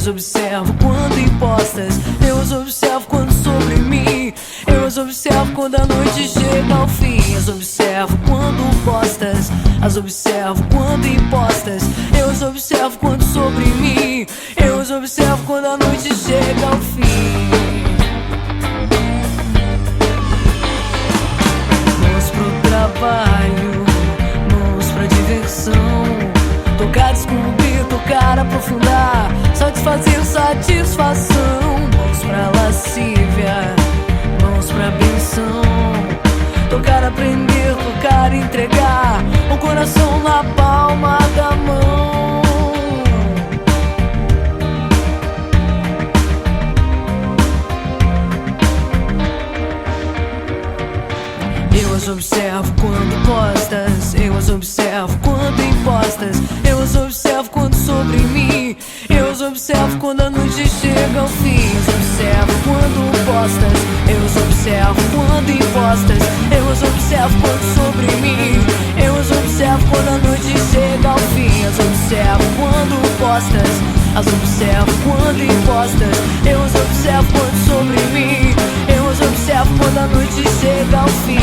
as observo quando impostas, eu as observo quando sobre mim, eu as observo quando a noite chega ao fim. As observo quando postas, as observo quando impostas, eu as observo quando sobre mim, eu as observo quando a noite chega ao fim. Mãos pro trabalho, mãos pra diversão, tocar, descobrir, tocar, aprofundar, satisfazer, satisfação. Mãos pra lascívia, mãos pra benção, tocar, aprender, tocar, entregar, o coração na palma da mão. Eu as observo quando postas, eu as observo quando impostas, eu as observo quando sobre mim, eu as observo quando a noite chega ao fim. As observo quando postas, eu as observo quando impostas, eu as observo quando sobre mim, eu as observo quando a noite chega ao fim. As observo quando postas, as observo quando impostas, eu as observo quando sobre mim, eu as observo quando a noite chega ao fim.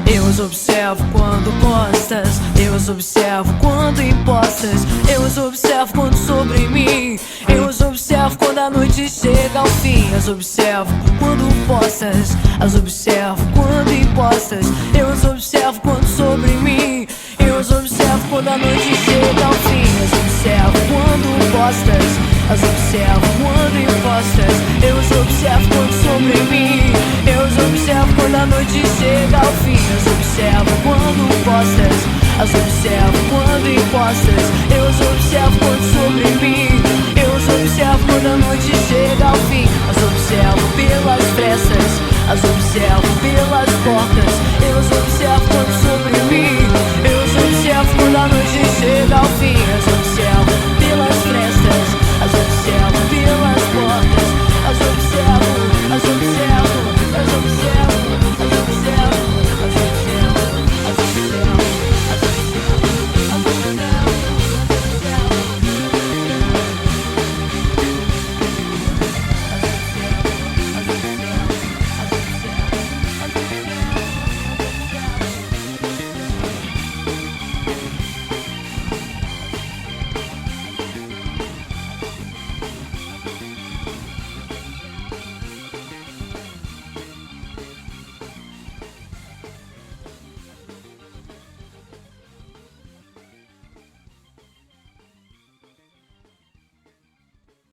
Eu as observo quando postas, eu as observo quando impostas, eu as observo quando sobre mim, eu as observo quando a noite chega ao fim. As observo quando postas, as observo quando impostas, eu as observo quando sobre mim, eu as observo quando a noite chega ao fim. As observo quando postas, as observo quando impostas, eu as observo quando sobre mim, eu as observo quando a noite chega ao fim. As observo quando postas, as observo quando impostas, eu as observo